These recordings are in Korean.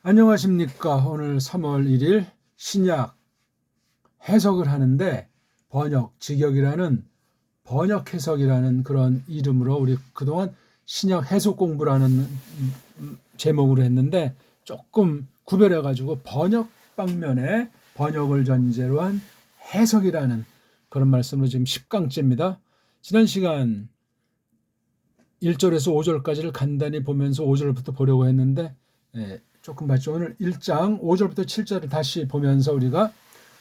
안녕하십니까. 오늘 3월 1일 신약 해석을 하는데 번역 해석이라는 그런 이름으로 우리 그동안 신약 해석 공부라는 제목으로 했는데 조금 구별해 가지고 번역 방면에 번역을 전제로 한 해석이라는 그런 말씀으로 지금 10강째입니다. 지난 시간 1절에서 5절까지를 간단히 보면서 5절부터 보려고 했는데 조금 봤죠. 오늘 1장 5절부터 7절을 다시 보면서 우리가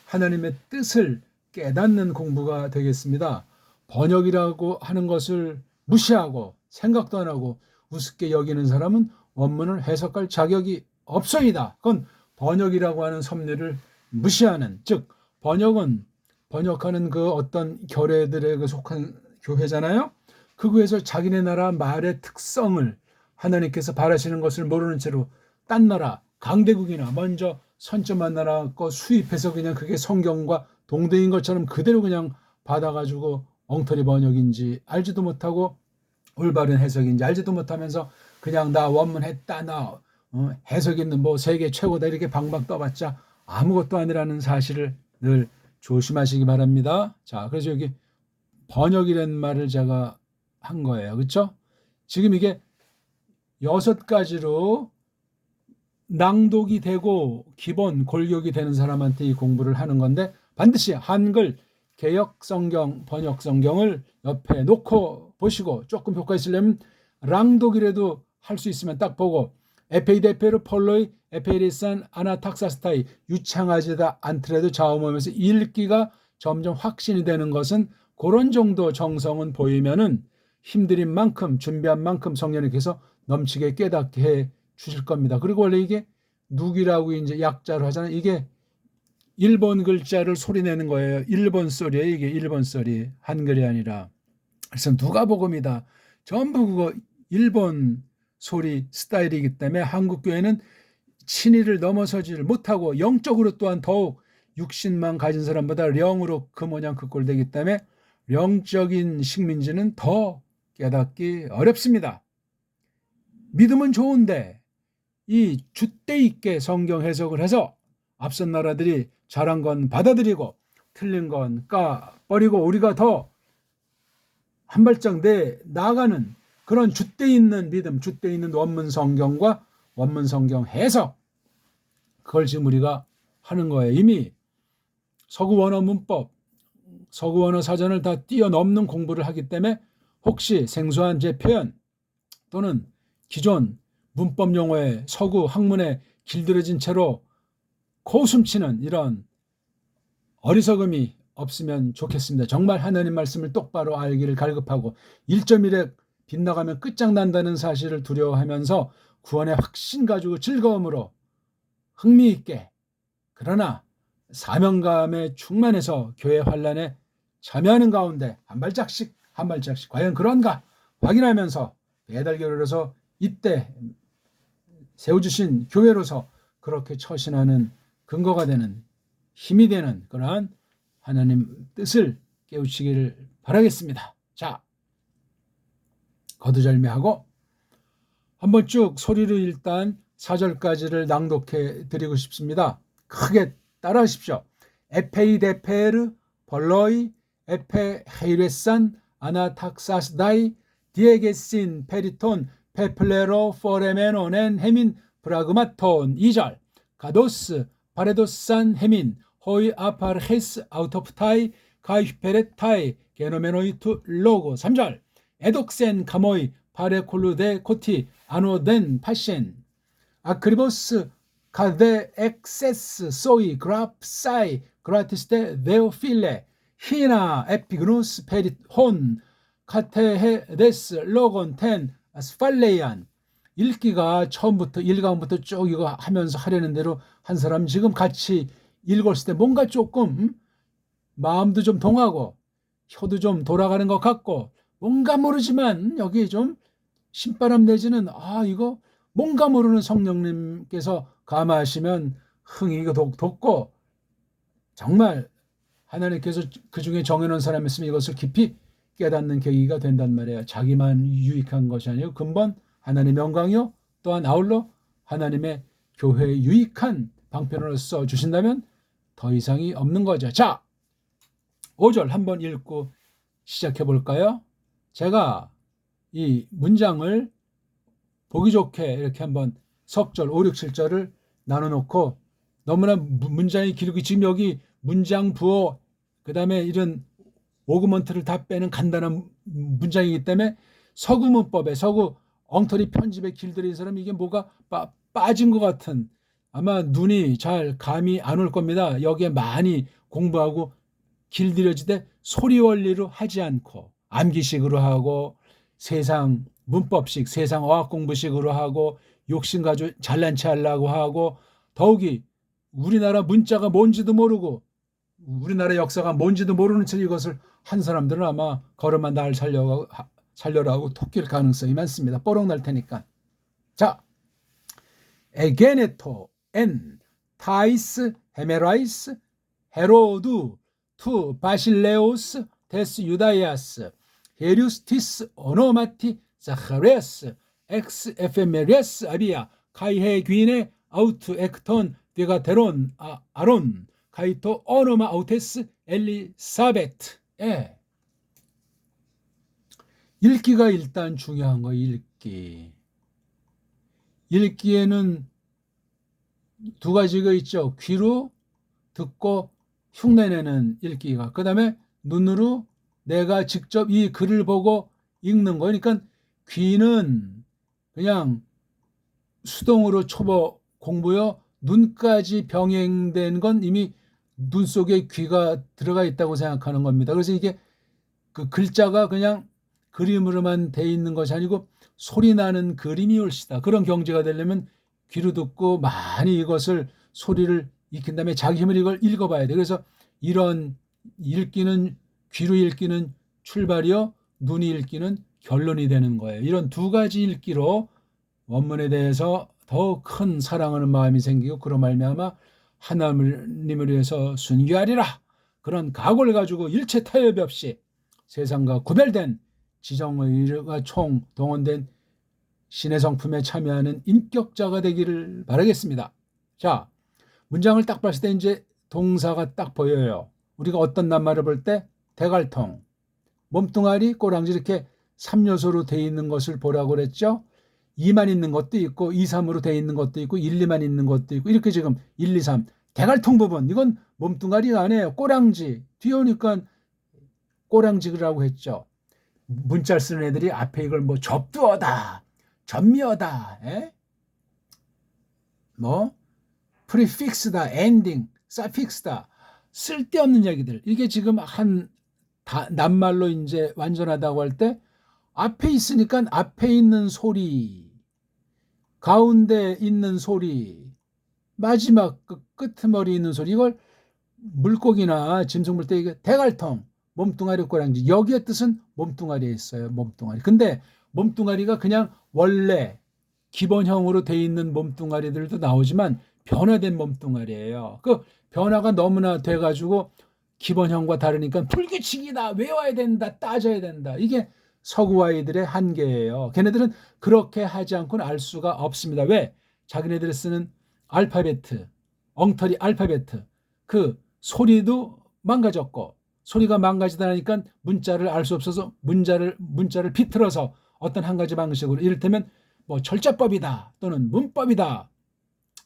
하나님의 뜻을 깨닫는 공부가 되겠습니다. 번역이라고 하는 것을 무시하고 생각도 안 하고 우습게 여기는 사람은 원문을 해석할 자격이 없소이다. 그건 번역이라고 하는 섭리를 무시하는, 즉 번역은 번역하는 그 어떤 교회들에 속한 교회잖아요. 그 교회에서 자기네 나라 말의 특성을 하나님께서 바라시는 것을 모르는 채로 딴 나라 강대국이나 먼저 선점한 나라 거 수입해서 그냥 그게 성경과 동등인 것처럼 그대로 그냥 받아가지고 엉터리 번역인지 알지도 못하고 올바른 해석인지 알지도 못하면서 그냥 나 원문 했다, 나 해석 있는 뭐 세계 최고다 이렇게 방방 떠봤자 아무것도 아니라는 사실을 늘 조심하시기 바랍니다. 자, 그래서 여기 번역이라는 말을 제가 한 거예요. 그렇죠? 지금 이게 6가지로 낭독이 되고 기본 골격이 되는 사람한테 이 공부를 하는 건데 반드시 한글 개역 성경, 번역 성경을 옆에 놓고 보시고 조금 효과 있으려면 랑독이라도 할 수 있으면 딱 보고 에페이데페르 폴로이 에페이리산 아나탁사스타이 유창하지다 않더라도 좌우하면서 읽기가 점점 확신이 되는 것은 그런 정도 정성은 보이면은 힘들인 만큼 준비한 만큼 성령님께서 넘치게 깨닫게 해 주실 겁니다. 그리고 원래 이게 누기라고 이제 약자로 하잖아요. 이게 일본 글자를 소리내는 거예요. 일본 소리예요. 이게 일본 소리. 한글이 아니라. 그래서 누가복음이다. 전부 그거 일본 소리 스타일이기 때문에 한국 교회는 친일을 넘어서지를 못하고 영적으로 또한 더욱 육신만 가진 사람보다 영으로 그 모양 그 꼴 되기 때문에 영적인 식민지는 더 깨닫기 어렵습니다. 믿음은 좋은데 이 줏대 있게 성경 해석을 해서 앞선 나라들이 잘한 건 받아들이고 틀린 건 까버리고 우리가 더 한 발짝 나아가는 그런 줏대 있는 믿음, 줏대 있는 원문 성경과 원문 성경 해석, 그걸 지금 우리가 하는 거예요. 이미 서구 원어 문법, 서구 원어 사전을 다 뛰어넘는 공부를 하기 때문에 혹시 생소한 제 표현 또는 기존 문법 용어의 서구 학문에 길들여진 채로 코웃음치는 이런 어리석음이 없으면 좋겠습니다. 정말 하나님 말씀을 똑바로 알기를 갈급하고 1.1에 빗나가면 끝장난다는 사실을 두려워하면서 구원의 확신 가지고 즐거움으로 흥미있게 그러나 사명감에 충만해서 교회 환란에 참여하는 가운데 한 발짝씩 과연 그런가 확인하면서 배달교회로서 이때 세워주신 교회로서 그렇게 처신하는 근거가 되는 힘이 되는 그러한 하나님 뜻을 깨우치기를 바라겠습니다. 자, 거두절미하고 한번 쭉 소리로 일단 4절까지를 낭독해 드리고 싶습니다. 크게 따라하십시오. 에페이데페르 벌로이 에페헤이레산 아나탁사스다이 디에게신 페리톤 페플레로 포레메노넨 헤민 브라그마톤 2절 가도스 바레도산 헤민 호이 아파르헤스 아우토프타이 가이페레타이 게노메노이투 로고 3절 에독센 가모이 파레콜루데 코티 아노덴 파셴 아크리보스 카데 엑세스 소이 그라프사이 그라티스테 데오필레 히나 에피그누스 페릿 혼 카테헤데스 로곤 텐 아스팔레이안. 읽기가 처음부터 1강부터 쭉 이거 하면서 하려는 대로 한 사람 지금 같이 읽었을 때 뭔가 조금 마음도 좀 동하고 혀도 좀 돌아가는 것 같고 뭔가 모르지만 여기 좀 신바람 내지는 이거 뭔가 모르는 성령님께서 감화하시면 흥이 이거 돋고 정말 하나님께서 그 중에 정해놓은 사람이 있으면 이것을 깊이 깨닫는 계기가 된단 말이에요. 자기만 유익한 것이 아니고 근본 하나님의 영광이요 또한 아울러 하나님의 교회에 유익한 방편으로 써주신다면 더 이상이 없는 거죠. 자, 5절 한번 읽고 시작해 볼까요? 제가 이 문장을 보기 좋게 이렇게 한번 석절 5, 6, 7절을 나눠놓고 너무나 문장이 길고 지금 여기 문장 부호 그 다음에 이런 오그먼트를 다 빼는 간단한 문장이기 때문에 서구 문법에 서구 엉터리 편집에 길들인 사람 이게 뭐가 빠진 것 같은 아마 눈이 잘 감이 안 올 겁니다. 여기에 많이 공부하고 길들여지되 소리 원리로 하지 않고 암기식으로 하고 세상 문법식 세상 어학 공부식으로 하고 욕심 가지고 잘난 체 하려고 하고 더욱이 우리나라 문자가 뭔지도 모르고 우리나라 역사가 뭔지도 모르는 채 이것을 한 사람들은 아마 걸음아 날 살려라 하고 토끼일 가능성이 많습니다. 뽀록 날 테니까. 자, 에게네토 엔 타이스 헤메라이스 헤로두 투 바실레오스 데스 유다이아스 헤류스티스 오노마티 자카레스 엑스 에페메레스 아비아 카이헤 귀네 아우트 엑톤 디가테론 아론 카이토 오노마 아우테스 엘리사베트. 예. 읽기가 일단 중요한 거예요. 읽기에는 두 가지가 있죠. 귀로 듣고 흉내내는 읽기가. 그 다음에 눈으로 내가 직접 이 글을 보고 읽는 거. 그러니까 귀는 그냥 수동으로 초보 공부요. 눈까지 병행된 건 이미 눈 속에 귀가 들어가 있다고 생각하는 겁니다. 그래서 이게 그 글자가 그냥 그림으로만 돼 있는 것이 아니고 소리 나는 그림이 옳시다. 그런 경지가 되려면 귀로 듣고 많이 이것을 소리를 익힌 다음에 자기 힘을 이걸 읽어봐야 돼. 그래서 이런 읽기는 귀로 읽기는 출발이요. 눈이 읽기는 결론이 되는 거예요. 이런 두 가지 읽기로 원문에 대해서 더 큰 사랑하는 마음이 생기고 그런 말미암아 하나님을 위해서 순교하리라. 그런 각오를 가지고 일체 타협이 없이 세상과 구별된 지정의가 총 동원된 신의 성품에 참여하는 인격자가 되기를 바라겠습니다. 자, 문장을 딱 봤을 때 이제 동사가 딱 보여요. 우리가 어떤 낱말을 볼 때 대갈통, 몸뚱아리, 꼬랑지 이렇게 3요소로 되어 있는 것을 보라고 그랬죠. 2만 있는 것도 있고 2, 3으로 되어 있는 것도 있고 1, 2만 있는 것도 있고 이렇게 지금 1, 2, 3 대갈통 부분 이건 몸뚱아리가 아니에요. 꼬랑지 뒤에 오니까 꼬랑지라고 했죠. 문자를 쓰는 애들이 앞에 이걸 뭐 접두어다 전미어다 뭐 프리픽스다 엔딩 사픽스다 쓸데없는 얘기들 이게 지금 한 낱말로 이제 완전하다고 할 때 앞에 있으니까 앞에 있는 소리 가운데 있는 소리 마지막 끄트머리 있는 소리 이걸 물고기나 짐승 볼 때 이게 대갈통 몸뚱아리 꼬랑지 여기의 뜻은 몸뚱아리에 있어요. 몸뚱아리. 근데 몸뚱아리가 그냥 원래 기본형으로 돼 있는 몸뚱아리들도 나오지만 변화된 몸뚱아리예요. 그 변화가 너무나 돼가지고 기본형과 다르니까 불규칙이다 외워야 된다 따져야 된다 이게 서구 아이들의 한계예요. 걔네들은 그렇게 하지 않고는 알 수가 없습니다. 왜? 자기네들이 쓰는 알파베트 엉터리 알파베트 그 소리도 망가졌고 소리가 망가지다 보니까 문자를 알 수 없어서 문자를 비틀어서 어떤 한 가지 방식으로 이를테면 뭐 철자법이다 또는 문법이다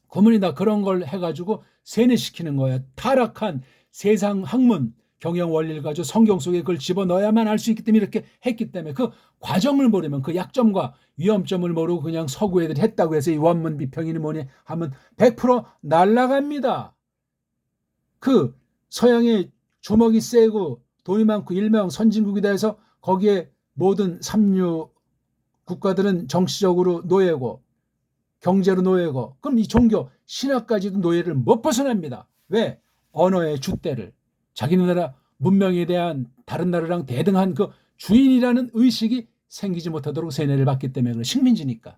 구문이다 그런 걸 해가지고 세뇌시키는 거예요. 타락한 세상 학문 경영 원리를 가지고 성경 속에 그걸 집어넣어야만 알 수 있기 때문에 이렇게 했기 때문에 그 과정을 모르면 그 약점과 위험점을 모르고 그냥 서구 애들이 했다고 해서 이 원문 비평이니 뭐니 하면 100% 날아갑니다. 그 서양의 주먹이 세고 돈이 많고 일명 선진국이다 해서 거기에 모든 삼류 국가들은 정치적으로 노예고 경제로 노예고 그럼 이 종교 신학까지도 노예를 못 벗어납니다. 왜? 언어의 줏대를 자기네 나라 문명에 대한 다른 나라랑 대등한 그 주인이라는 의식이 생기지 못하도록 세뇌를 받기 때문에 그런 식민지니까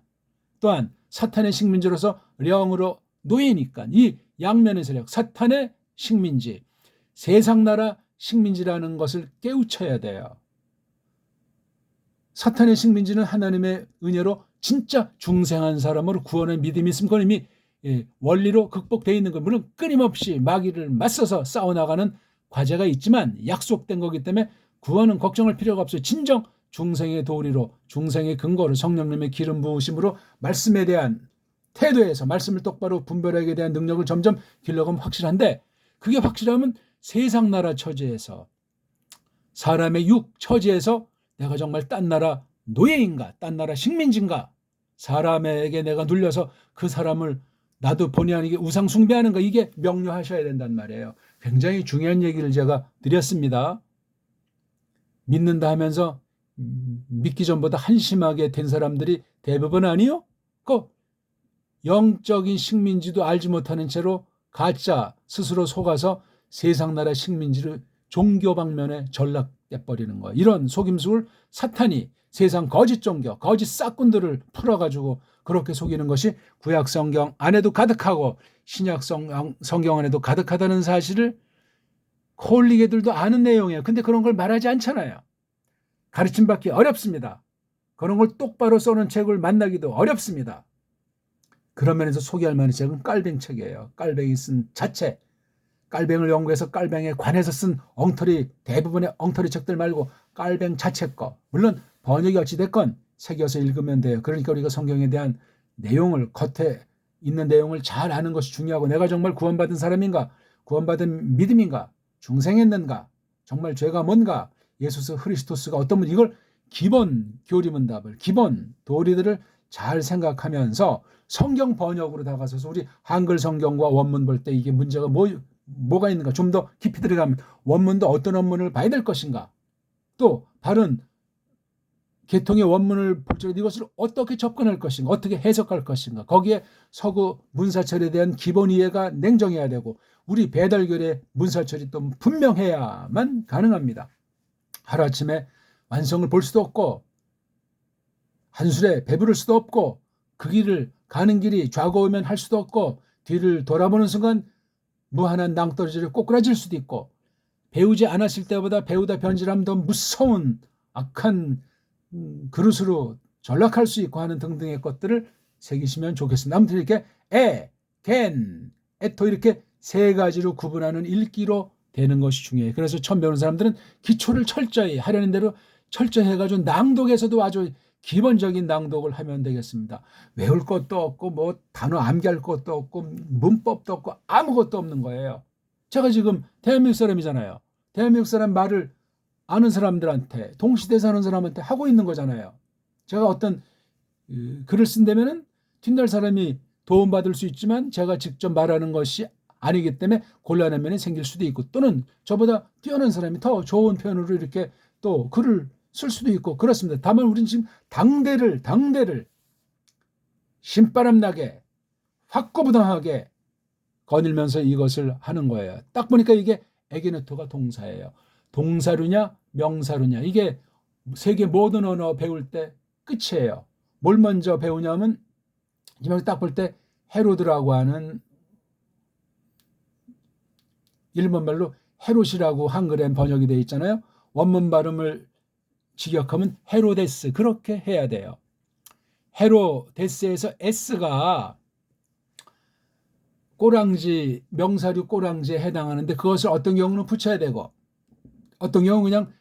또한 사탄의 식민지로서 령으로 노예니까 이 양면의 세력 사탄의 식민지 세상 나라 식민지라는 것을 깨우쳐야 돼요. 사탄의 식민지는 하나님의 은혜로 진짜 중생한 사람으로 구원의 믿음이 있으면 그건 이미 원리로 극복되어 있는 것. 물론 끊임없이 마귀를 맞서서 싸워나가는 과제가 있지만 약속된 거기 때문에 구원은 걱정할 필요가 없어요. 진정 중생의 도리로, 중생의 근거로, 성령님의 기름 부으심으로 말씀에 대한 태도에서 말씀을 똑바로 분별하게 대한 능력을 점점 길러가면 확실한데, 그게 확실하면 세상 나라 처지에서, 사람의 육 처지에서 내가 정말 딴 나라 노예인가, 딴 나라 식민지인가, 사람에게 내가 눌려서 그 사람을 나도 본의 아니게 우상 숭배하는가, 이게 명료하셔야 된단 말이에요. 굉장히 중요한 얘기를 제가 드렸습니다. 믿는다 하면서 믿기 전보다 한심하게 된 사람들이 대부분 아니요? 그 영적인 식민지도 알지 못하는 채로 가짜 스스로 속아서 세상 나라 식민지를 종교 방면에 전락해버리는 거예요. 이런 속임수를 사탄이 세상 거짓 종교, 거짓 싹꾼들을 풀어가지고 그렇게 속이는 것이 구약 성경 안에도 가득하고 신약 성경 안에도 가득하다는 사실을 콜리게들도 아는 내용이에요. 근데 그런 걸 말하지 않잖아요. 가르침받기 어렵습니다. 그런 걸 똑바로 써놓은 책을 만나기도 어렵습니다. 그런 면에서 소개할 만한 책은 깔뱅 책이에요. 깔뱅이 쓴 자체, 깔뱅을 연구해서 깔뱅에 관해서 쓴 대부분의 엉터리 책들 말고 깔뱅 자체 거. 물론 번역이 어찌됐건 새겨서 읽으면 돼요. 그러니까 우리가 성경에 대한 내용을, 겉에 있는 내용을 잘 아는 것이 중요하고, 내가 정말 구원받은 사람인가, 구원받은 믿음인가, 중생했는가, 정말 죄가 뭔가, 예수 그리스도스가 어떤 분, 이걸 기본 교리문답을, 기본 도리들을 잘 생각하면서 성경 번역으로 다가서서 우리 한글 성경과 원문 볼 때 이게 문제가 뭐가 있는가, 좀 더 깊이 들어가면 원문도 어떤 원문을 봐야 될 것인가, 또 바른 계통의 원문을 볼 때 이것을 어떻게 접근할 것인가, 어떻게 해석할 것인가, 거기에 서구 문사철에 대한 기본 이해가 냉정해야 되고, 우리 배달결의 문사철이 또 분명해야만 가능합니다. 하루아침에 완성을 볼 수도 없고 한술에 배부를 수도 없고, 그 길을 가는 길이 좌고우면 할 수도 없고, 뒤를 돌아보는 순간 무한한 낭떠러지를 꼬꾸라질 수도 있고, 배우지 않았을 때보다 배우다 변질하면 더 무서운 악한 그릇으로 전락할 수 있고 하는 등등의 것들을 새기시면 좋겠습니다. 아무튼 이렇게 겐, 에토 이렇게 세 가지로 구분하는 읽기로 되는 것이 중요해요. 그래서 처음 배우는 사람들은 기초를 철저히 하려는 대로 철저히 해가지고 낭독에서도 아주 기본적인 낭독을 하면 되겠습니다. 외울 것도 없고 뭐 단어 암기할 것도 없고 문법도 없고 아무것도 없는 거예요. 제가 지금 대한민국 사람이잖아요. 대한민국 사람 말을 아는 사람들한테, 동시대 사는 사람한테 하고 있는 거잖아요. 제가 어떤 글을 쓴다면은 뒷날 사람이 도움받을 수 있지만 제가 직접 말하는 것이 아니기 때문에 곤란한 면이 생길 수도 있고, 또는 저보다 뛰어난 사람이 더 좋은 표현으로 이렇게 또 글을 쓸 수도 있고 그렇습니다. 다만 우리는 지금 당대를 신바람 나게 확고부당하게 거닐면서 이것을 하는 거예요. 딱 보니까 이게 에게네토가 동사예요. 동사류냐 명사류냐, 이게 세계 모든 언어 배울 때 끝이에요. 뭘 먼저 배우냐면 딱 볼 때 헤로드라고 하는 일본말로 헤롯이라고 한글엔 번역이 되어 있잖아요. 원문 발음을 직역하면 헤로데스, 그렇게 해야 돼요. 헤로데스에서 S가 꼬랑지, 명사류 꼬랑지에 해당하는데 그것을 어떤 경우는 붙여야 되고 어떤 경우는 그냥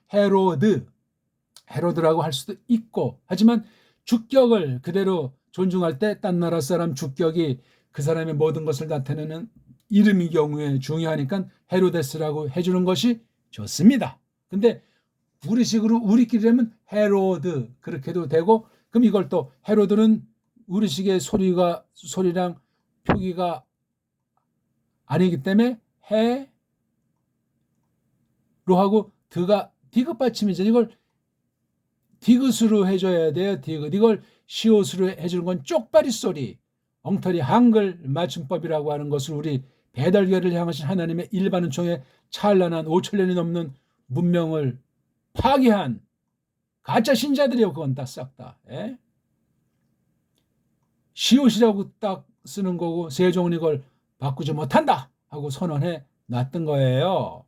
헤로드라고 할 수도 있고, 하지만 주격을 그대로 존중할 때 딴 나라 사람 주격이 그 사람의 모든 것을 나타내는 이름의 경우에 중요하니까 헤로데스라고 해주는 것이 좋습니다. 근데 우리식으로 우리끼리 하면 헤로드 그렇게도 되고, 그럼 이걸 또 헤로드는 우리식의 소리랑 표기가 아니기 때문에 해로 드가 디귿 받침이죠. 이걸 디귿으로 해줘야 돼요. 디귿. 이걸 시옷으로 해주는 건 쪽발이 소리, 엉터리 한글 맞춤법이라고 하는 것을 우리 배달결을 향하신 하나님의 일반 은총에 찬란한 5천년이 넘는 문명을 파괴한 가짜 신자들이요. 그건 다 싹 다. 시옷이라고 딱 쓰는 거고 세종은 이걸 바꾸지 못한다 하고 선언해 놨던 거예요.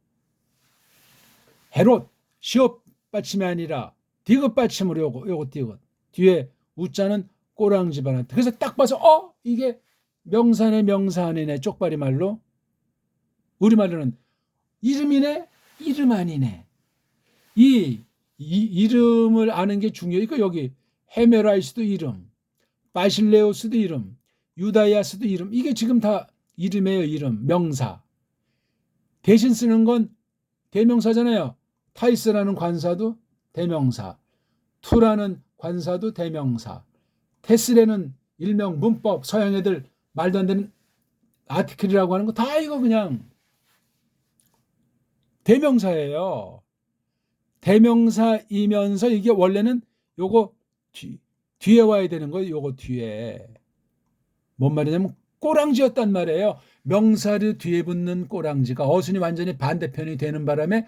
헤롯 시옷 받침이 아니라 디귿 받침으로 요거 디귿 뒤에 우자는 꼬랑지 반한테. 그래서 딱 봐서 이게 명사네 명사 아니네 쪽발이 말로. 우리말로는 이름이네 이름 아니네. 이 이름을 아는 게 중요해. 그 여기 헤메라이스도 이름, 바실레오스도 이름, 유다이아스도 이름. 이게 지금 다 이름이에요. 이름, 명사. 대신 쓰는 건 대명사잖아요. 타이스라는 관사도 대명사, 투라는 관사도 대명사, 테스레는 일명 문법 서양 애들 말도 안 되는 아티클이라고 하는 거 다 이거 그냥 대명사예요. 대명사이면서 이게 원래는 요거 뒤에 와야 되는 거예요. 요거 뒤에. 뭔 말이냐면 꼬랑지였단 말이에요. 명사를 뒤에 붙는 꼬랑지가 어순이 완전히 반대편이 되는 바람에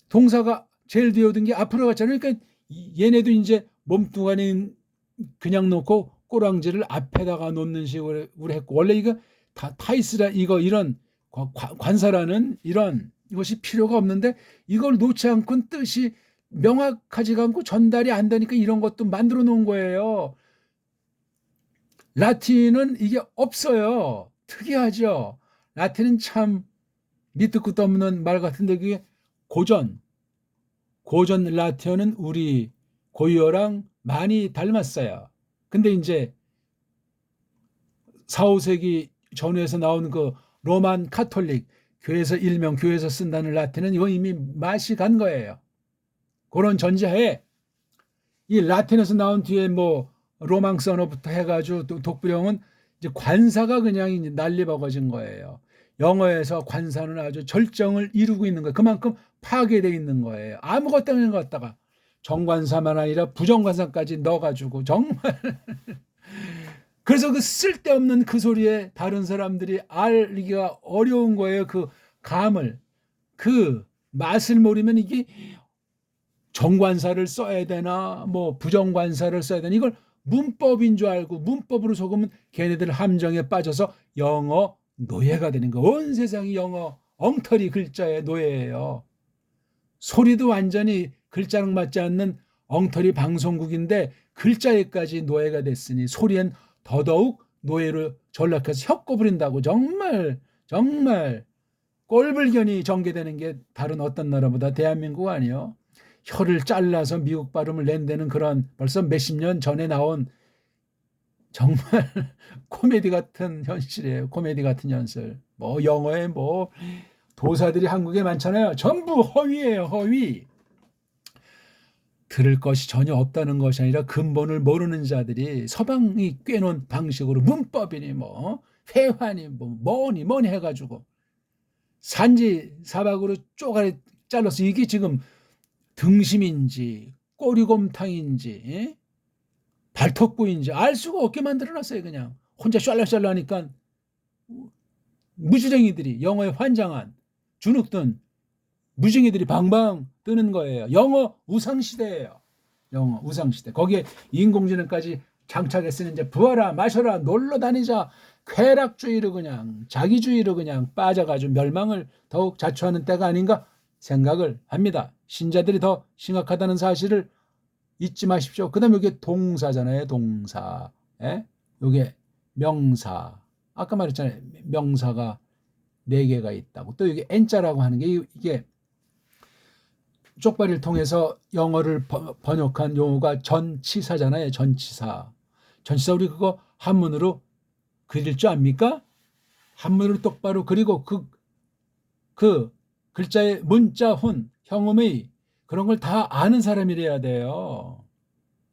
동사가 제일 뒤에 오던 게 앞으로 갔잖아요. 그러니까 얘네도 이제 몸뚱아리 그냥 놓고 꼬랑지를 앞에다가 놓는 식으로 했고, 원래 이거 다 타이스라 이거 이런 관사라는 이런 이것이 필요가 없는데 이걸 놓지 않고는 뜻이 명확하지가 않고 전달이 안 되니까 이런 것도 만들어 놓은 거예요. 라틴은 이게 없어요. 특이하죠. 라틴은 참 밑도 끝도 없는 말 같은데 그게 고전 라틴어는 우리 고유어랑 많이 닮았어요. 근데 이제 4, 5세기 전후에서 나온 그 로만 카톨릭 교회에서 일명 교회에서 쓴다는 라틴은 이거 이미 맛이 간 거예요. 그런 전제하에 이 라틴에서 나온 뒤에 뭐 로망스 언어부터 해가지고 독불형은 이제 관사가 그냥 난리버거진 거예요. 영어에서 관사는 아주 절정을 이루고 있는 거예요. 그만큼 파괴되어 있는 거예요. 아무것도 없는 것 같다가 정관사만 아니라 부정관사까지 넣어가지고 정말 그래서 그 쓸데없는 그 소리에 다른 사람들이 알기가 어려운 거예요. 그 감을, 그 맛을 모르면 이게 정관사를 써야 되나 뭐 부정관사를 써야 되나 이걸 문법인 줄 알고 문법으로 속으면 걔네들 함정에 빠져서 영어 노예가 되는 거. 온 세상이 영어 엉터리 글자의 노예예요. 소리도 완전히 글자랑 맞지 않는 엉터리 방송국인데 글자에까지 노예가 됐으니 소리엔 더더욱 노예로 전락해서 혀꼬 부린다고. 정말 꼴불견이 전개되는 게 다른 어떤 나라보다 대한민국 아니요. 혀를 잘라서 미국 발음을 낸다는 그런 벌써 몇십 년 전에 나온 정말 코미디 같은 현실이에요. 코미디 같은 현실. 뭐 영어에 뭐 도사들이 한국에 많잖아요. 전부 허위예요. 허위. 들을 것이 전혀 없다는 것이 아니라 근본을 모르는 자들이 서방이 꿰놓은 방식으로 문법이니 뭐 회화니 뭐 뭐니 해가지고 산지 사박으로 쪼가리 잘라서 이게 지금 등심인지 꼬리곰탕인지 발톱구인지 알 수가 없게 만들어놨어요. 그냥 혼자 샬라샬라 하니까 무주랭이들이 영어에 환장한 주눅든 무증이들이 방방 뜨는 거예요. 영어 우상시대예요. 영어 우상시대. 거기에 인공지능까지 장착했으니 이제 부어라 마셔라 놀러 다니자 쾌락주의로 그냥 자기주의로 그냥 빠져가지고 멸망을 더욱 자초하는 때가 아닌가 생각을 합니다. 신자들이 더 심각하다는 사실을 잊지 마십시오. 그 다음에 이게 동사잖아요. 동사. 예? 이게 명사. 아까 말했잖아요. 명사가 4개가 있다고. 또 이게 N자라고 하는 게 이게 쪽발이를 통해서 영어를 번역한 용어가 전치사잖아요. 전치사. 전치사 우리 그거 한문으로 그릴 줄 압니까? 한문으로 똑바로 그리고 그 글자의 문자훈, 형음의 그런 걸 다 아는 사람이래야 돼요.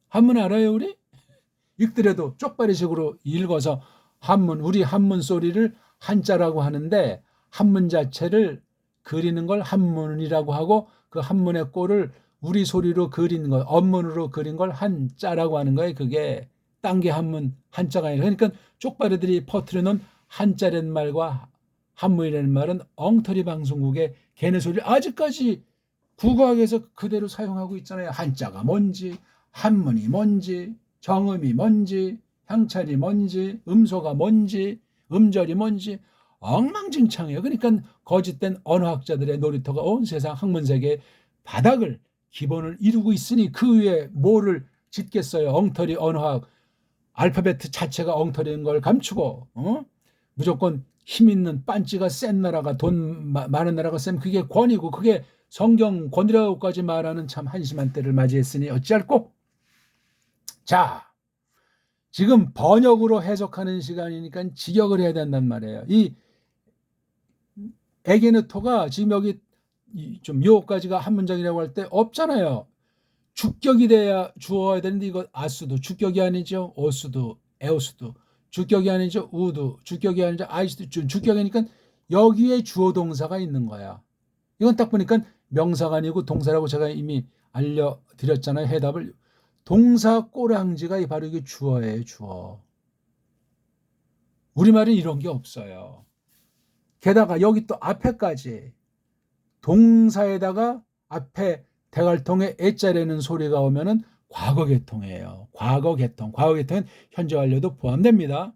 한문 알아요, 우리? 읽더라도 쪽발이식으로 읽어서 한문, 우리 한문 소리를 한자라고 하는데 한문 자체를 그리는 걸 한문이라고 하고 그 한문의 꼴을 우리 소리로 그린 것, 언문으로 그린 걸 한자라고 하는 거예요. 그게 딴 게 한문, 한자가 아니라. 그러니까 쪽발이들이 퍼뜨려놓은 한자라는 말과 한문이라는 말은 엉터리 방송국의 걔네 소리를 아직까지 국어학에서 그대로 사용하고 있잖아요. 한자가 뭔지, 한문이 뭔지, 정음이 뭔지, 향찰이 뭔지, 음소가 뭔지, 음절이 뭔지 엉망진창이에요. 그러니까 거짓된 언어학자들의 놀이터가 온 세상 학문세계의 바닥을 기본을 이루고 있으니 그 위에 뭐를 짓겠어요. 엉터리 언어학 알파벳 자체가 엉터리인 걸 감추고 무조건 힘 있는 빤찌가 센 나라가 돈 많은 나라가 센 그게 권위고 그게 성경 권위라고까지 말하는 참 한심한 때를 맞이했으니 어찌할꼬. 자, 지금 번역으로 해석하는 시간이니까 직역을 해야 된단 말이에요. 이 에게네토가 지금 여기 좀 요까지가 한 문장이라고 할 때 없잖아요. 주격이 돼야 주어야 되는데 이거 아수도 주격이 아니죠. 어수도 에오수도 주격이 아니죠. 우도 주격이 아니죠. 아이수도 주격이니까 여기에 주어 동사가 있는 거야. 이건 딱 보니까 명사가 아니고 동사라고 제가 이미 알려드렸잖아요. 해답을. 동사 꼬랑지가 바로 이게 주어예요. 주어. 우리말은 이런 게 없어요. 게다가 여기 또 앞에까지 동사에다가 앞에 대갈통에 애자라는 소리가 오면은 과거 계통이에요. 과거 계통. 과거 계통은 현재 완료도 포함됩니다.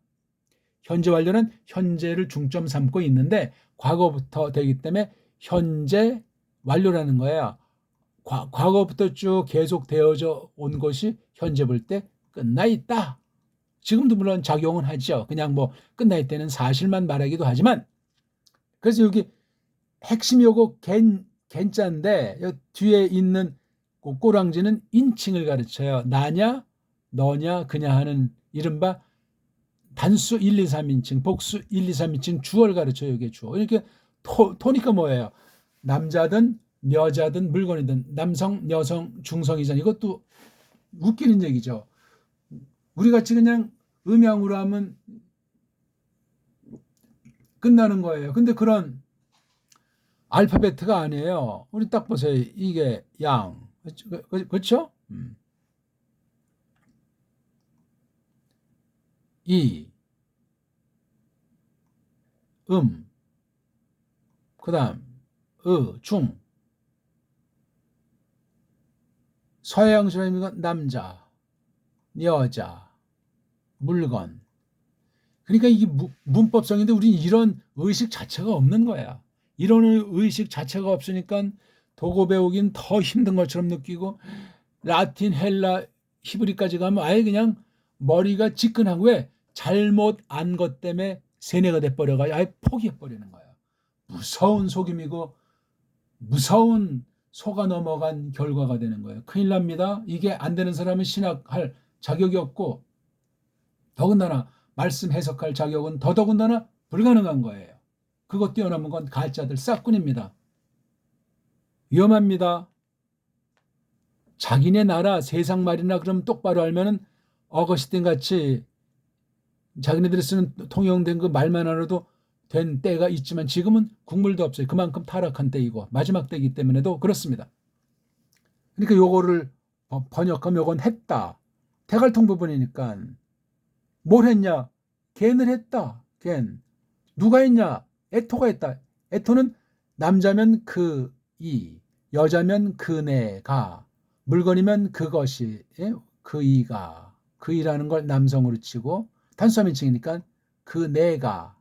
현재 완료는 현재를 중점 삼고 있는데 과거부터 되기 때문에 현재 완료라는 거예요. 과거부터 쭉 계속 되어져 온 것이 현재 볼 때 끝나 있다. 지금도 물론 작용은 하죠. 그냥 뭐 끝나 있다는 사실만 말하기도 하지만 그래서 여기 핵심이 요거 겐자인데 뒤에 있는 그 꼬랑지는 인칭을 가르쳐요. 나냐 너냐 그냐 하는 이른바 단수 1, 2, 3인칭 복수 1, 2, 3인칭 주어를 가르쳐요. 이게 주어. 이렇게 토니까 뭐예요? 남자든 여자든 물건이든 남성 여성 중성이잖아. 이것도 웃기는 얘기죠. 우리 같이 그냥 음양으로 하면 끝나는 거예요. 근데 그런 알파벳가 아니에요. 우리 딱 보세요. 이게 양. 그렇죠? 이, 그 다음, 중. 서양 사람이건 남자, 여자, 물건. 그러니까 이게 문법성인데 우리는 이런 의식 자체가 없는 거야. 이런 의식 자체가 없으니까 독어 배우긴 더 힘든 것처럼 느끼고 라틴, 헬라, 히브리까지 가면 아예 그냥 머리가 지끈하고 왜 잘못 안 것 때문에 세뇌가 돼버려가 아예 포기해버리는 거야. 무서운 속임이고 무서운 속아 넘어간 결과가 되는 거예요. 큰일 납니다. 이게 안 되는 사람은 신학할 자격이 없고 더군다나 말씀 해석할 자격은 더더군다나 불가능한 거예요. 그거 뛰어넘은 건 가짜들 싹군입니다. 위험합니다. 자기네 나라 세상 말이나 그럼 똑바로 알면은 어거스틴 같이 자기네들이 쓰는 통용된 그 말만 알아도 된 때가 있지만 지금은 국물도 없어요. 그만큼 타락한 때이고 마지막 때이기 때문에도 그렇습니다. 그러니까 요거를 번역하면 요건 했다. 대갈통 부분이니까 뭘 했냐? 겐을 했다. 겐. 누가 했냐? 에토가 했다. 에토는 남자면 그 이, 여자면 그네가, 물건이면 그것이, 그 이가, 그 이라는 걸 남성으로 치고 단수민칭이니까 그네가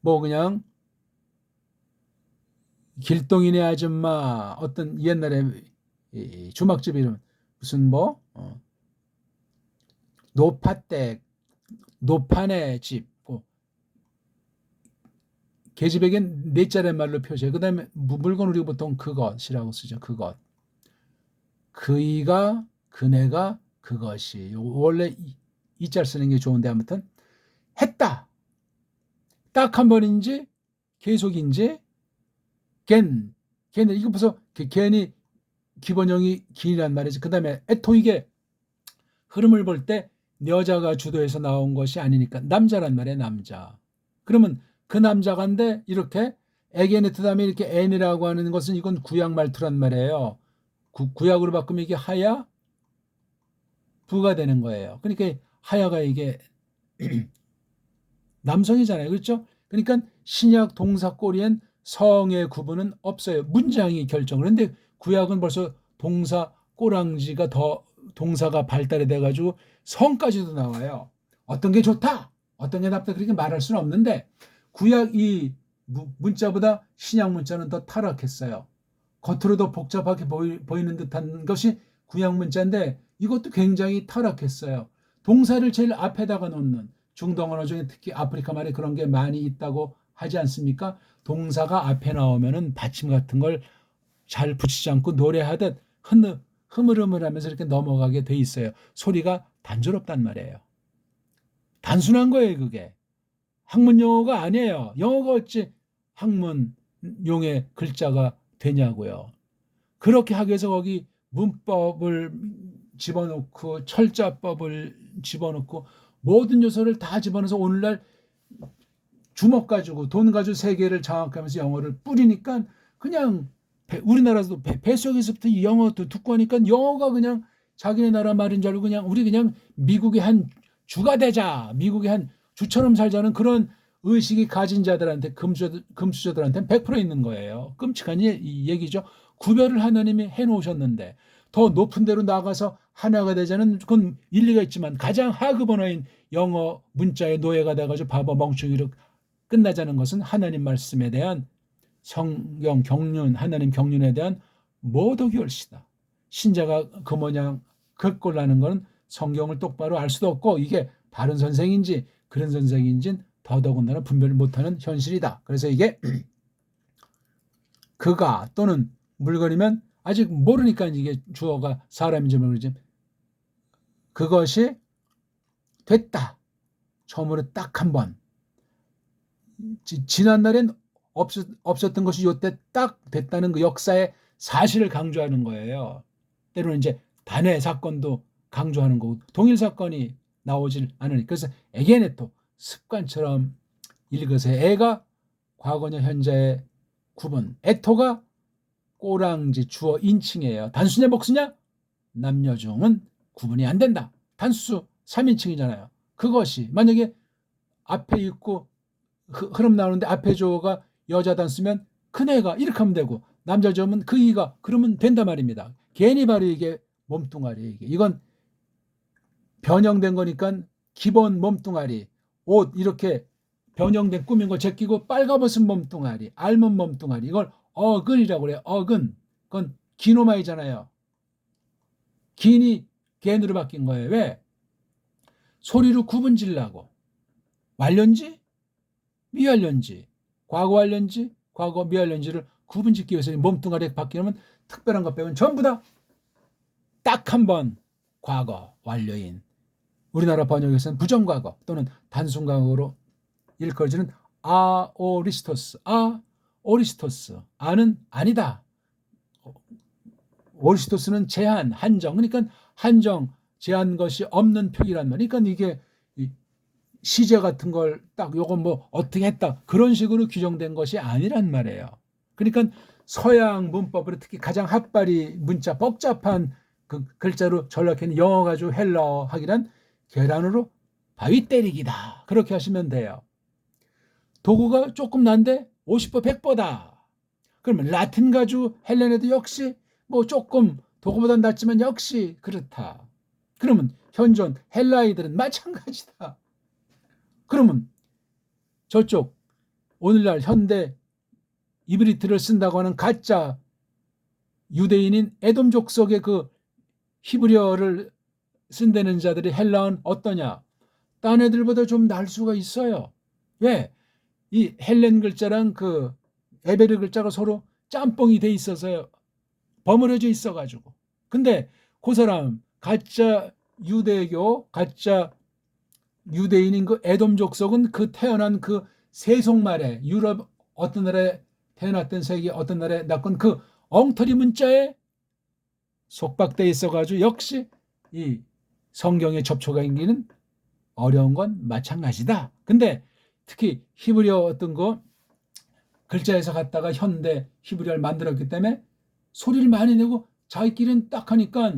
뭐 그냥 길동이네 아줌마 어떤 옛날에 주막집 이름 무슨 뭐 노파댁 노판의 집 계집에겐 네 자리 말로 표시해. 그 다음에 물건 우리가 보통 그것이라고 쓰죠. 그것. 그이가 그네가 그것이. 원래 이자 쓰는 게 좋은데 아무튼 했다. 딱 한 번인지 계속인지 겐. 이거 벌써 겐이 기본형이 긴이란 말이지. 그 다음에 에토 이게 흐름을 볼 때 여자가 주도해서 나온 것이 아니니까 남자란 말이에요. 남자. 그러면 그 남자간데 이렇게 에게네트 다음에 이렇게 N이라고 하는 것은 이건 구약 말투란 말이에요. 구약으로 바꾸면 이게 하야 부가 되는 거예요. 그러니까 하야가 이게 남성이잖아요. 그렇죠? 그러니까 신약 동사 꼬리엔 성의 구분은 없어요. 문장이 결정. 그런데 구약은 벌써 동사 꼬랑지가 더 동사가 발달이 돼가지고 성까지도 나와요. 어떤 게 좋다, 어떤 게 나쁘다 그렇게 말할 수는 없는데 구약 이 문자보다 신약 문자는 더 타락했어요. 겉으로 더 복잡하게 보이는 듯한 것이 구약 문자인데 이것도 굉장히 타락했어요. 동사를 제일 앞에다가 놓는, 중동 언어 중에 특히 아프리카 말에 그런 게 많이 있다고 하지 않습니까? 동사가 앞에 나오면은 받침 같은 걸 잘 붙이지 않고 노래하듯 흐물흐물하면서 이렇게 넘어가게 돼 있어요. 소리가 단조롭단 말이에요. 단순한 거예요, 그게. 학문 용어가 아니에요. 영어가 어찌 학문 용의 글자가 되냐고요. 그렇게 하기 위해서 거기 문법을 집어넣고 철자법을 집어넣고 모든 요소를 다 집어넣어서 오늘날 주먹 가지고 돈 가지고 세계를 장악하면서 영어를 뿌리니까 그냥 우리나라도 뱃속에서부터 영어도 듣고 하니까 영어가 그냥 자기네 나라 말인 줄 알고 그냥 우리 그냥 미국의 한 주가 되자, 미국의 한 주처럼 살자는 그런 의식이 가진 자들한테 금수저들한테는 100% 있는 거예요. 끔찍한 얘기죠. 구별을 하나님이 해놓으셨는데 더 높은 데로 나가서 하나가 되자는 그건 일리가 있지만 가장 하급 언어인 영어 문자의 노예가 돼가지고 바보 멍청이로 끝나자는 것은 하나님 말씀에 대한 성경 경륜, 하나님 경륜에 대한 모독이 옳시다. 신자가 그 모양 그 꼴나는 것은 성경을 똑바로 알 수도 없고 이게 바른 선생인지 그런 선생인지는 더더군다나 분별을 못하는 현실이다. 그래서 이게 그가 또는 물건이면 아직 모르니까 이게 주어가 사람인지 모르지. 그것이 됐다. 처음으로 딱 한 번. 지난날엔 없었던 것이 요때 딱 됐다는 그 역사의 사실을 강조하는 거예요. 때로는 이제 단회 사건도 강조하는 거고 동일 사건이 나오질 않으니까 그래서 에게네토 습관처럼 읽으세요. 애가 과거냐 현재의 구분. 에토가 꼬랑지 주어 인칭이에요. 단수냐 복수냐? 남녀 중은 구분이 안 된다. 단수 3인칭이잖아요. 그것이 만약에 앞에 있고 흐름 나오는데 앞에 주어가 여자 단수면 큰애가 이렇게 하면 되고 남자 주어면 그 이가 그러면 된단 말입니다. 괜히 바로 이게 몸뚱아리 이건 변형된 거니까 기본 몸뚱아리 옷 이렇게 변형된 꾸민 거 제끼고 빨가벗은 몸뚱아리 앓은 몸뚱아리 이걸 어근이라고 그래요. 어근 그건 기노마이잖아요. 긴이 갠으로 바뀐 거예요. 왜? 소리로 구분 지으려고. 완료인지 미완료인지 과거 완료인지 과거 미완료인지를 구분 짓기 위해서 몸뚱아리에 바뀌면 특별한 것 빼고는 전부 다 딱 한 번 과거 완료인 우리나라 번역에서는 부정과거 또는 단순과거로 일컬어지는 아오리스토스 오리스토스 아는 아니다. 오리스토스는 제한 한정 그러니까 한정 제한 것이 없는 표기란 말이니까 이게 시제 같은 걸 딱 요거 뭐 어떻게 했다 그런 식으로 규정된 것이 아니란 말이에요. 그러니까 서양 문법으로 특히 가장 핫바리 문자 복잡한 그 글자로 전락했는 영어 가지고 헬라어 하기란 계란으로 바위 때리기다. 그렇게 하시면 돼요. 도구가 조금 난데 50보 100보다. 그러면 라틴 가지고 헬레네도 역시 뭐 조금 도구보다 낫지만 역시 그렇다. 그러면 현존 헬라이들은 마찬가지다. 그러면 저쪽 오늘날 현대 이브리트를 쓴다고 하는 가짜 유대인인 에돔 족속의 그 히브리어를 쓴다는 자들이 헬라어는 어떠냐? 딴 애들보다 좀 날 수가 있어요. 왜? 이 헬렌 글자랑 그 에베르 글자가 서로 짬뽕이 돼 있어서요. 버무려져 있어가지고. 근데 그 사람 가짜 유대교, 가짜 유대인인 그 에돔 족속은 그 태어난 그 세속말에 유럽 어떤 나라에 태어났던 세계 어떤 나라에 낳건 그 엉터리 문자에 속박돼 있어가지고 역시 이 성경에 접촉하기는 어려운 건 마찬가지다. 근데 특히 히브리어 어떤 거 글자에서 갖다가 현대 히브리어를 만들었기 때문에 소리를 많이 내고 자기끼리는 딱 하니까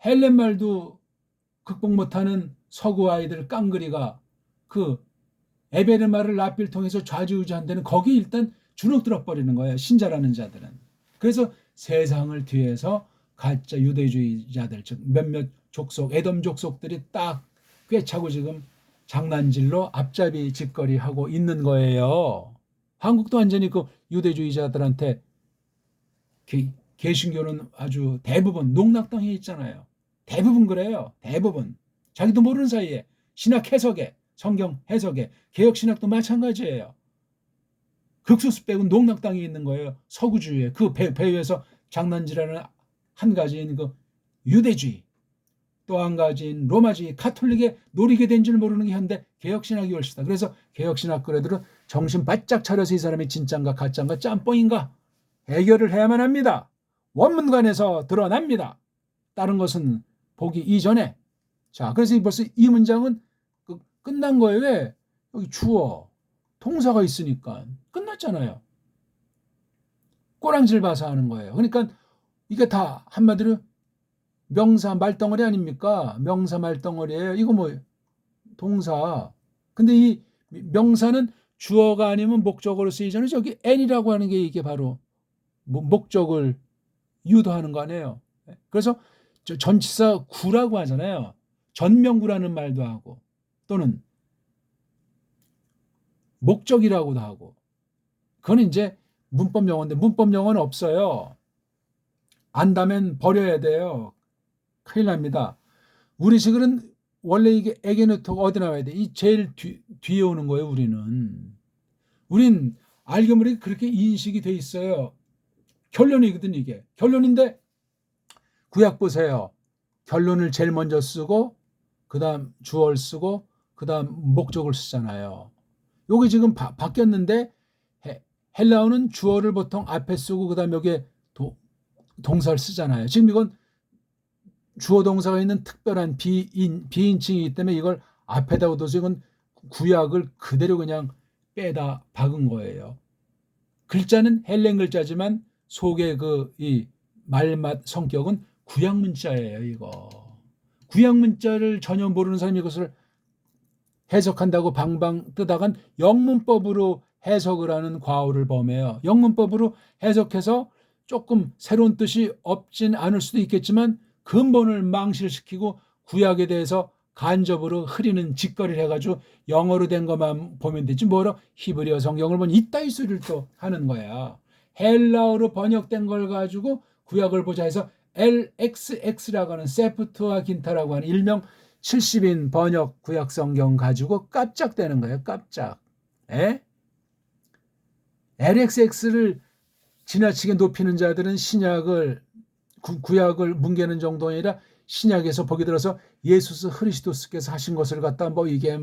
헬렌 말도 극복 못하는 서구 아이들 깡그리가 그 에베르마를 랍빌 통해서 좌지우지한 데는 거기 일단 주눅 들어버리는 거예요. 신자라는 자들은. 그래서 세상을 뒤에서 가짜 유대주의자들 즉 몇몇 족속 에돔 족속들이 딱 꿰차고 지금 장난질로 앞잡이 짓거리하고 있는 거예요. 한국도 완전히 그 유대주의자들한테 개신교는 아주 대부분 농락당해 있잖아요. 대부분 그래요. 대부분. 자기도 모르는 사이에 신학 해석에, 성경 해석에, 개혁 신학도 마찬가지예요. 극소수 빼고는 농락 땅에 있는 거예요. 서구주의에. 그 배후에서 장난질하는 한 가지인 그 유대주의, 또 한 가지인 로마주의, 가톨릭에 노리게 된 줄 모르는 게 현대 개혁신학이 훨씬. 그래서 개혁신학 그래들은 정신 바짝 차려서 이 사람이 진짠가 가짠가 짬뽕인가 해결을 해야만 합니다. 원문관에서 드러납니다. 다른 것은 보기 이전에. 자, 그래서 벌써 이 문장은 끝난 거예요. 왜? 여기 주어, 동사가 있으니까 끝났잖아요. 꼬랑지를 봐서 하는 거예요. 그러니까 이게 다 한마디로 명사 말덩어리 아닙니까? 명사 말덩어리예요. 이거 뭐 동사. 근데 이 명사는 주어가 아니면 목적어로 쓰이잖아요. 저기 n이라고 하는 게 이게 바로 목적을 유도하는 거 아니에요. 그래서 전치사 구라고 하잖아요. 전명구라는 말도 하고 또는 목적이라고도 하고. 그건 이제 문법 용어인데 문법 용어는 없어요. 안다면 버려야 돼요. 큰일 납니다. 우리식은 원래 이게 에게노토가 어디 나와야 돼? 이 제일 뒤에 오는 거예요. 우린 알게 모르게 그렇게 인식이 돼 있어요. 결론이거든 이게. 결론인데 구약 보세요. 결론을 제일 먼저 쓰고 그 다음 주어를 쓰고 그 다음 목적을 쓰잖아요. 요게 지금 바뀌었는데 헬라어는 주어를 보통 앞에 쓰고 그 다음 여기에 동사를 쓰잖아요. 지금 이건 주어 동사가 있는 특별한 비인칭이기 때문에 이걸 앞에다 둬서 이건 구약을 그대로 그냥 빼다 박은 거예요. 글자는 헬렌 글자지만 속에 이 말맛 성격은 구약 문자예요. 이거 구약 문자를 전혀 모르는 사람이 이것을 해석한다고 방방 뜨다간 영문법으로 해석을 하는 과오를 범해요. 영문법으로 해석해서 조금 새로운 뜻이 없진 않을 수도 있겠지만 근본을 망실시키고 구약에 대해서 간접으로 흐리는 짓거리를 해가지고 영어로 된 것만 보면 되지 뭐로 히브리어 성경을 보니 이따위 소리를 또 하는 거야. 헬라어로 번역된 걸 가지고 구약을 보자 해서 LXX라고 하는 세프트와긴타라고 하는 일명 70인 번역 구약 성경 가지고 깜짝대는 거예요. 깜짝. LXX를 지나치게 높이는 자들은 신약을 구약을 뭉개는 정도 아니라 신약에서 보기 들어서 예수스 그리스도께서 하신 것을 갖다 이게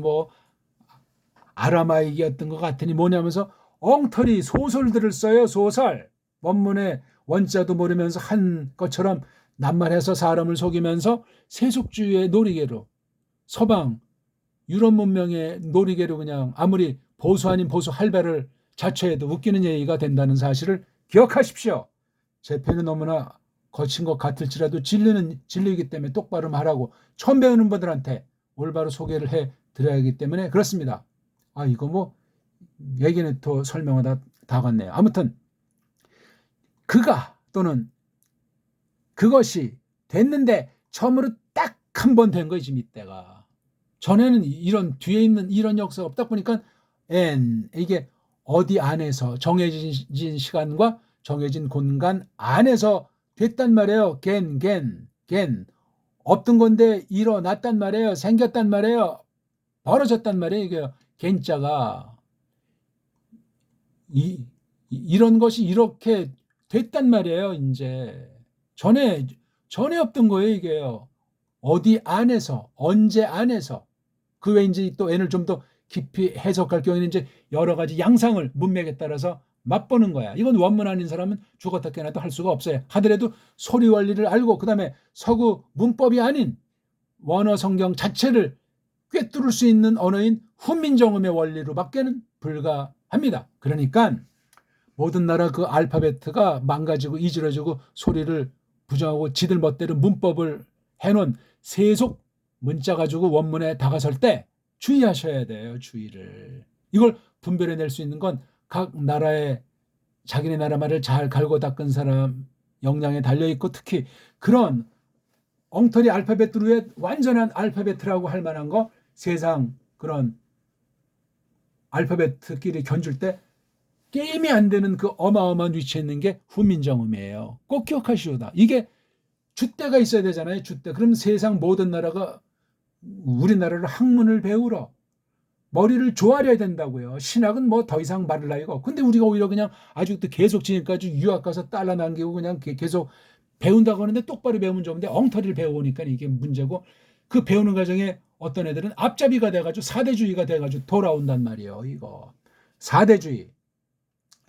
아라마이기였던 것 같으니 뭐냐면서 엉터리 소설들을 써요. 소설. 원문의 원자도 모르면서 한 것처럼 낱말해서 사람을 속이면서 세속주의의 놀이개로 서방 유럽 문명의 놀이개로 그냥 아무리 보수 아닌 보수 할배를 자처해도 웃기는 얘기가 된다는 사실을 기억하십시오. 제 편이 너무나 거친 것 같을지라도 진리이기 때문에 똑바로 말하고 처음 배우는 분들한테 올바로 소개를 해드려야 하기 때문에 그렇습니다. 이거 얘기는 더 설명하다 다 갔네요. 아무튼 그가 또는 그것이 됐는데 처음으로 딱 한 번 된 거지 이때가. 전에는 이런 뒤에 있는 이런 역사가 없다 보니까 이게 어디 안에서 정해진 시간과 정해진 공간 안에서 됐단 말이에요. 겐. 없던 건데 일어났단 말이에요. 생겼단 말이에요. 벌어졌단 말이에요. 이게 겐자가 이런 것이 이렇게 됐단 말이에요. 이제 전에 없던 거예요. 이게요. 어디 안에서 언제 안에서 그 외에 이제 또 n을 좀 더 깊이 해석할 경우에는 이제 여러 가지 양상을 문맥에 따라서 맛보는 거야. 이건 원문 아닌 사람은 죽었다 깨어나도 할 수가 없어요. 하더라도 소리 원리를 알고 그다음에 서구 문법이 아닌 원어 성경 자체를 꿰뚫을 수 있는 언어인 훈민정음의 원리로밖에는 불가합니다. 그러니까 모든 나라 그 알파벳가 망가지고 이질러지고 소리를 부정하고 지들 멋대로 문법을 해놓은 세속 문자 가지고 원문에 다가설 때 주의하셔야 돼요. 주의를. 이걸 분별해낼 수 있는 건 각 나라의 자기네 나라 말을 잘 갈고 닦은 사람 역량에 달려있고 특히 그런 엉터리 알파벳 위에 완전한 알파벳이라고 할 만한 거 세상 그런 알파벳끼리 견줄 때 게임이 안 되는 그 어마어마한 위치에 있는 게 훈민정음이에요. 꼭 기억하시오다. 이게 줏대가 있어야 되잖아요. 줏대. 그럼 세상 모든 나라가 우리나라를 학문을 배우러 머리를 조아려야 된다고요. 신학은 뭐 더 이상 말을 나이고. 근데 우리가 오히려 그냥 아직도 계속 지금까지 유학 가서 달러 남기고 그냥 계속 배운다고 하는데 똑바로 배우면 좋은데 엉터리를 배우니까 이게 문제고, 그 배우는 과정에 어떤 애들은 앞잡이가 돼가지고 사대주의가 돼가지고 돌아온단 말이에요. 이거 사대주의,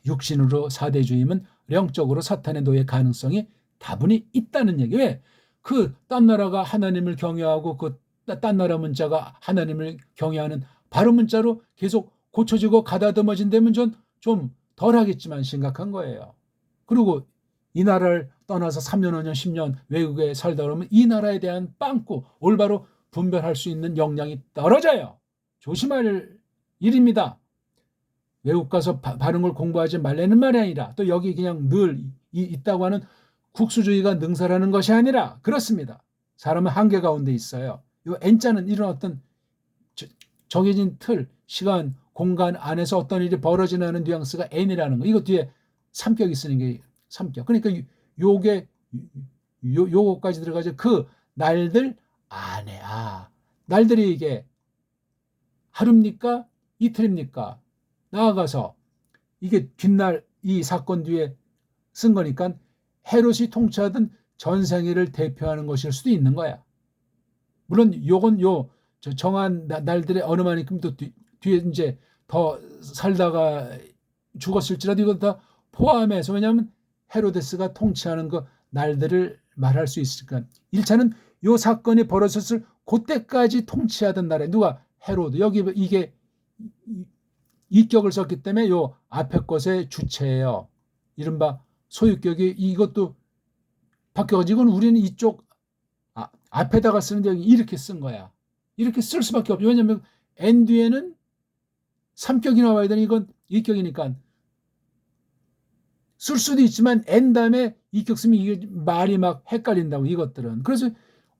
육신으로 사대주의면 영적으로 사탄의 노예 가능성이 다분히 있다는 얘기. 왜? 그 딴 나라가 하나님을 경외하고 그 딴 나라 문자가 하나님을 경외하는 바른 문자로 계속 고쳐지고 가다듬어진다면 좀 덜하겠지만 심각한 거예요. 그리고 이 나라를 떠나서 3년, 5년, 10년 외국에 살다 그러면 이 나라에 대한 빵꾸, 올바로 분별할 수 있는 역량이 떨어져요. 조심할 일입니다. 외국 가서 바른 걸 공부하지 말라는 말이 아니라, 또 여기 그냥 늘 있다고 하는 국수주의가 능사라는 것이 아니라, 그렇습니다. 사람은 한계 가운데 있어요. 이 N자는 이런 어떤 정해진 틀, 시간, 공간 안에서 어떤 일이 벌어지는 뉘앙스가 N이라는 거. 이거 뒤에 삼격이 쓰는 게 삼격. 그러니까 요거까지 들어가죠. 그 날들 안에, 날들이 이게 하루입니까? 이틀입니까? 나아가서 이게 뒷날 이 사건 뒤에 쓴 거니까 헤롯이 통치하던 전생애를 대표하는 것일 수도 있는 거야. 물론 요건 정한 날들의 어느 만큼 또 뒤에 이제 더 살다가 죽었을지라도 이거 다 포함해서, 왜냐하면 헤로데스가 통치하는 그 날들을 말할 수 있으니까. 1차는 요 사건이 벌어졌을 그때까지 통치하던 나라에 누가? 헤로드. 여기 이게 이격을 썼기 때문에 요 앞에 것의 주체예요. 이른바 소유격이 이것도 바뀌어가지고, 이건 우리는 이쪽 앞에다가 쓰는데 여기 이렇게 쓴 거야. 이렇게 쓸 수밖에 없죠. 왜냐하면 N 뒤에는 3격이 나와야 되는, 이건 2격이니까 쓸 수도 있지만 N 다음에 2격 쓰면 이게 말이 막 헷갈린다고, 이것들은. 그래서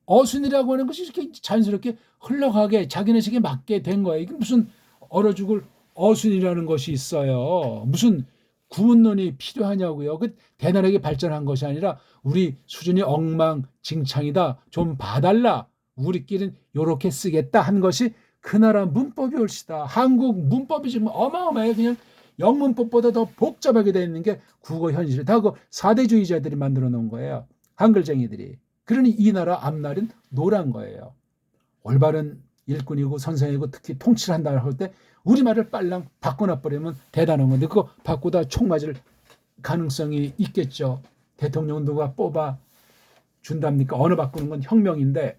어순이라고 하는 것이 이렇게 자연스럽게 흘러가게 자기네식에 맞게 된 거예요. 이게 무슨 얼어 죽을 어순이라는 것이 있어요. 무슨 구문론이 필요하냐고요. 그 대단하게 발전한 것이 아니라 우리 수준이 엉망진창이다, 좀 봐달라, 우리끼리는 요렇게 쓰겠다 한 것이 그 나라 문법이 옳시다. 한국 문법이 지금 어마어마해. 그냥 영문법보다 더 복잡하게 되어 있는 게 국어 현실이 다 그 사대주의자들이 만들어 놓은 거예요. 한글쟁이들이. 그러니 이 나라 앞날은 노란 거예요. 올바른 일꾼이고 선생이고 특히 통치를 한다고 할 때 우리말을 빨랑 바꿔놔버리면 대단한 건데, 그거 바꾸다 총 맞을 가능성이 있겠죠. 대통령 누가 뽑아 준답니까? 언어 바꾸는 건 혁명인데,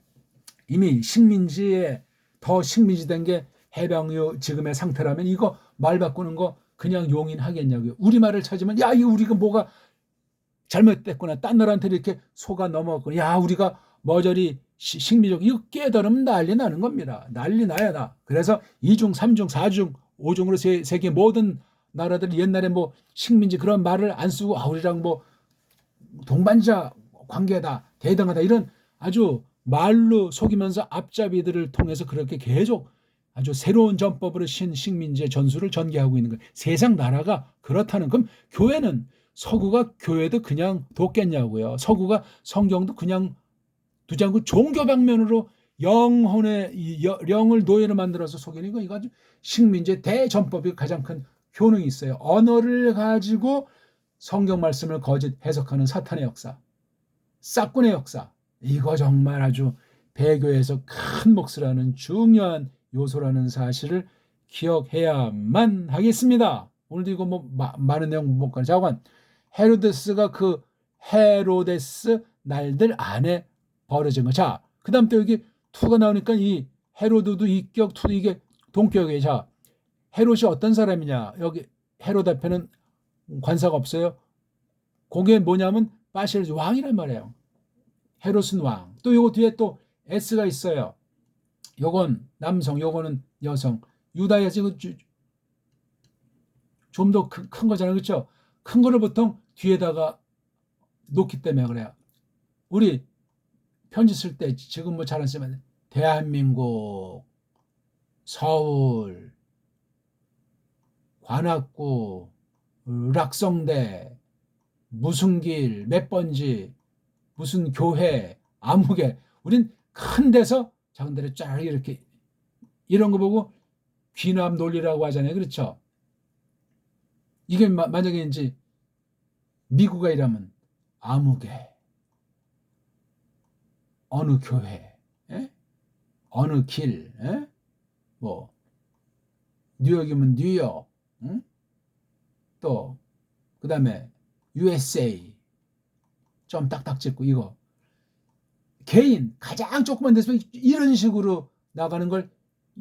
이미 식민지에 더 식민지된 게 해방유 지금의 상태라면 이거 말 바꾸는 거 그냥 용인하겠냐고요. 우리말을 찾으면 야, 이거 우리가 뭐가 잘못됐구나, 딴 나라한테 이렇게 속아 넘어갔구나, 야 우리가 머저리 식민적, 이거 깨달으면 난리 나는 겁니다. 난리 나야 나. 그래서 2중, 3중, 4중, 5중으로 세계 모든 나라들이 옛날에 뭐 식민지 그런 말을 안 쓰고 우리랑 뭐 동반자 관계다, 대등하다, 이런 아주 말로 속이면서 앞잡이들을 통해서 그렇게 계속 아주 새로운 전법으로 식민지의 전술을 전개하고 있는 거예요. 세상 나라가 그렇다는. 그럼 교회는, 서구가 교회도 그냥 돕겠냐고요. 서구가 성경도 그냥 두지 않고 종교 방면으로 영을 노예로 만들어서 속이는 거, 이거 아주 식민지의 대전법이 가장 큰 효능이 있어요. 언어를 가지고 성경 말씀을 거짓 해석하는 사탄의 역사, 싹군의 역사, 이거 정말 아주 배교에서 큰 몫을 하는 중요한 요소라는 사실을 기억해야만 하겠습니다. 오늘도 이거 뭐 많은 내용 못 가는. 자관 헤로데스가 그 헤로데스 날들 안에 벌어진 거. 자, 그 다음 또 여기 투가 나오니까 이 헤로드도 이격, 투도 이게 동격이에요. 자, 헤롯이 어떤 사람이냐. 여기 헤롯 앞에는 관사가 없어요. 그게 뭐냐면 바실스 왕이란 말이에요. 헤롯은 왕. 또 요거 뒤에 또 S가 있어요. 요건 남성, 요거는 여성. 유다야 지금 좀 더 큰 거잖아요. 그렇죠? 큰 거를 보통 뒤에다가 놓기 때문에 그래요. 우리 편지 쓸 때 지금 뭐 잘 안 쓰면 대한민국, 서울, 관악구, 락성대, 무슨 길, 몇 번지, 무슨 교회, 아무개. 우린 큰 데서 작은 데를 쫙 이렇게 이런 거 보고 귀남 논리라고 하잖아요. 그렇죠? 이게 만약에 이제 미국에 이라면 아무개, 어느 교회, 에? 어느 길, 에? 뭐 뉴욕이면 뉴욕, 응? 또 그다음에 USA 좀 딱딱 찍고 이거 개인 가장 조그만 데서 이런 식으로 나가는 걸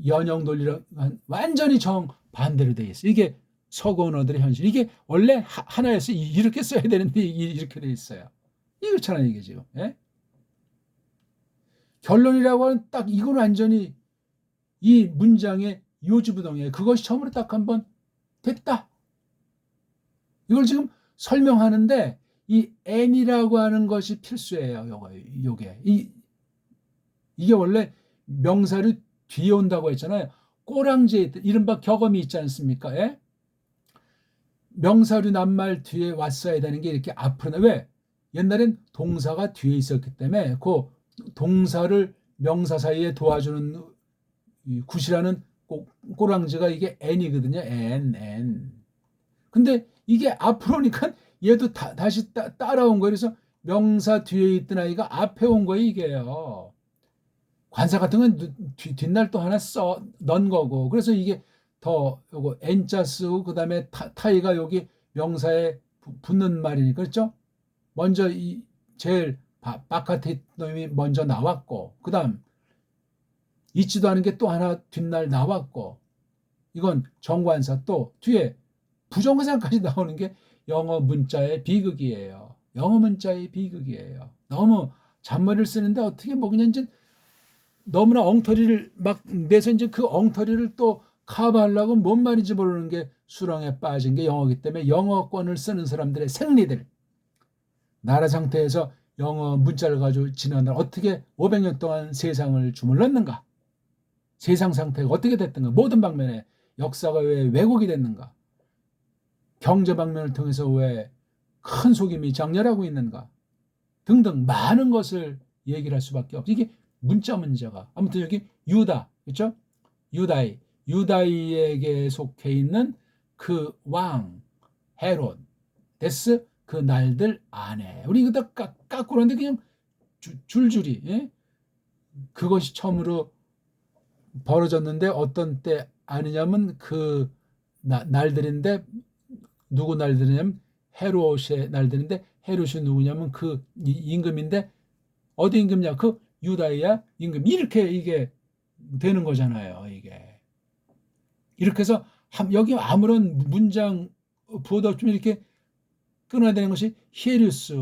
연역 논리로 완전히 정 반대로 돼 있어. 이게 서구 언어들의 현실. 이게 원래 하나에서 이렇게 써야 되는데 이렇게 돼 있어요. 이렇잖아요, 이게 지금. 예? 결론이라고 하는 딱 이건 완전히 이 문장의 요지부동이에요. 그것이 처음으로 딱 한번 됐다. 이걸 지금 설명하는데 이 and이라고 하는 것이 필수예요. 요게 이게 원래 명사를 뒤에 온다고 했잖아요. 꼬랑지에 이른바 격음이 있지 않습니까? 예? 명사류 낱말 뒤에 왔어야 되는 게 이렇게 앞으로 왜? 옛날엔 동사가 뒤에 있었기 때문에 그 동사를 명사 사이에 도와주는 굿이라는 꼬랑지가 이게 n이거든요. n. 근데 이게 앞으로니까 얘도 다시 따라온 거예요. 그래서 명사 뒤에 있던 아이가 앞에 온 거예요. 이게요. 관사 같은 건 뒷날 또 하나 넣은 거고. 그래서 이게 더 요거 n자 쓰고 그다음에 타이가 여기 명사에 붙는 말이니까 그렇죠? 먼저 이 제일 바깥에 놈이 먼저 나왔고 그다음 있지도 않은 게 또 하나 뒷날 나왔고 이건 정관사 또 뒤에 부정사까지 나오는 게 영어 문자의 비극이에요. 영어 문자의 비극이에요. 너무 잔머리를 쓰는데 어떻게 뭐 그냥 이제 너무나 엉터리를 막 내서 이제 그 엉터리를 또 커버하려고 뭔 말인지 모르는 게 수렁에 빠진 게 영어이기 때문에 영어권을 쓰는 사람들의 생리들 나라 상태에서 영어 문자를 가지고 지난날 어떻게 500년 동안 세상을 주물렀는가 세상 상태가 어떻게 됐던가 모든 방면에 역사가 왜 왜곡이 됐는가 경제 방면을 통해서 왜 큰 속임이 장렬하고 있는가 등등 많은 것을 얘기를 할 수밖에 없어. 이게 문자 문제가 아무튼 여기 유다 그렇죠? 유다이에게 속해 있는 그 왕 헤롯 데스 그 날들 안에 우리 이거 다 깎고 그러는데 그냥 줄줄이 예? 그것이 처음으로 벌어졌는데 어떤 때 아니냐면 그 날들인데 누구 날들이냐면 헤롯의 날들인데 헤롯이 누구냐면 그 임금인데 어디 임금이냐 그 유다야 임금 이렇게 이게 되는 거잖아요. 이게 이렇게 해서 여기 아무런 문장 부호도 없지만 이렇게 끊어야 되는 것이 히에리우스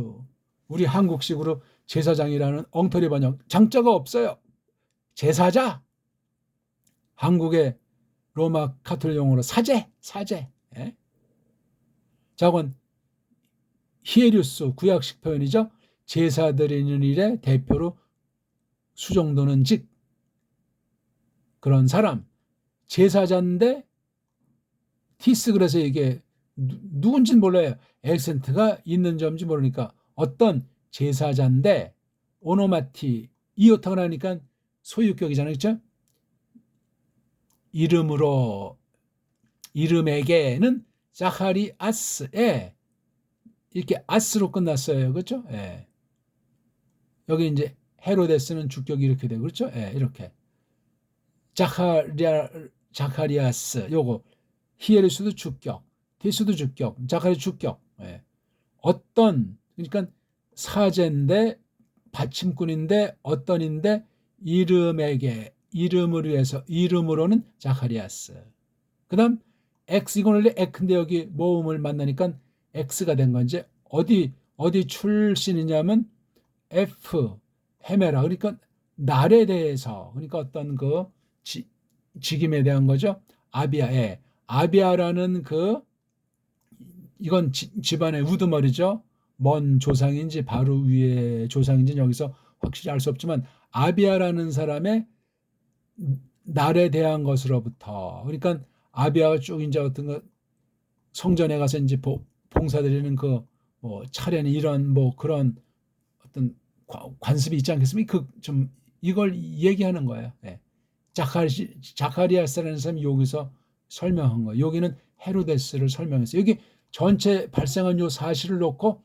우리 한국식으로 제사장이라는 엉터리 번역 장자가 없어요. 제사자 한국의 로마 카톨릭 용어로 사제 예? 자건 히에리우스 구약식 표현이죠. 제사 드리는 일의 대표로 수종도는 즉 그런 사람 제사자인데 티스 그래서 이게 누군지는 몰라요. 액센트가 있는 점인지 모르니까 어떤 제사자인데 오노마티 이오타가 나니까 소유격이잖아요. 그렇죠? 이름에게는 자카리아스에 이렇게 아스로 끝났어요. 그렇죠? 예. 여기 이제 헤로데스는 주격이 이렇게 되고 그렇죠? 예, 이렇게. 자카리아스 요거 히에리스도 주격, 디스도 주격, 자카리 주격. 예. 어떤 그러니까 사제인데 받침꾼인데 어떤인데 이름에게 이름을 위해서 이름으로는 자카리아스. 그다음 X 이건 원래 X인데 여기 모음을 만나니까 X가 된 건지 어디 출신이냐면 F 헤메라 그러니까 날에 대해서 그러니까 어떤 그 직임에 대한 거죠. 아비아에 아비아라는 그 이건 집안의 우두머리죠. 먼 조상인지 바로 위에 조상인지 여기서 확실히 알 수 없지만 아비아라는 사람의 날에 대한 것으로부터 그러니까 아비아가 쭉 이제 어떤 거 성전에 가서 이제 봉사드리는 그 뭐 차례는 이런 뭐 그런 어떤 관습이 있지 않겠습니까? 좀 이걸 얘기하는 거예요. 예. 자카리아스라는 사람이 여기서 설명한 거예요. 여기는 헤로데스를 설명했어요. 여기 전체 발생한 요 사실을 놓고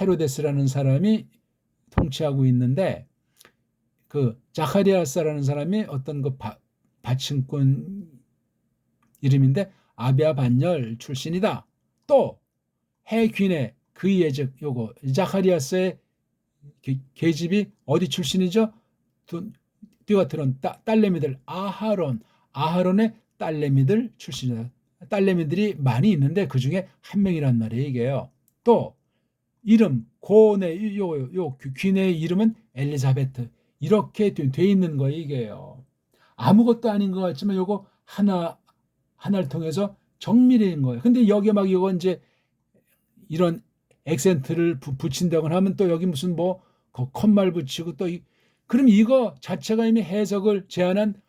헤로데스라는 사람이 통치하고 있는데, 그 자카리아스라는 사람이 어떤 그 받침꾼 이름인데 아비아 반열 출신이다. 또 해귀네 그의 즉 요거 자카리아스의 계집이 어디 출신이죠? 띠와트론 딸내미들 아하론의 딸내미들 출신이다. 딸내미들이 많이 있는데 그 중에 한 명이란 말이에요. 이게요. 또 이름 고네 요 귀네의 이름은 엘리자베트 이렇게 돼 있는 거예요. 이게요. 아무것도 아닌 것 같지만 요거 하나를 통해서 정밀인 거예요. 근데 여기에 막 이거 이제 이런 액센트를 붙인다거나 하면 또 여기 무슨 뭐 컷말 붙이고 또 그럼 이거 자체가 이미 해석을 제한한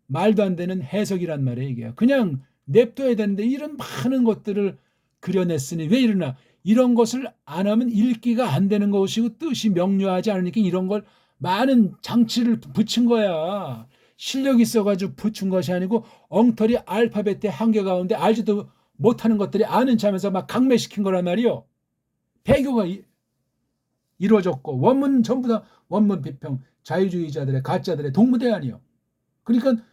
말도 안 되는 해석이란 말이에요. 이게 그냥 냅둬야 되는데 이런 많은 것들을 그려냈으니 왜 이러나, 이런 것을 안 하면 읽기가 안 되는 것이고 뜻이 명료하지 않으니까 이런 걸 많은 장치를 붙인 거야. 실력이 있어가지고 붙인 것이 아니고 엉터리 알파벳의 한계 가운데 알지도 못하는 것들이 아는 척하면서 막 강매시킨 거란 말이요. 배교가 이루어졌고 원문 전부 다 원문 비평 자유주의자들의 가짜들의 동무대 아니요. 그러니까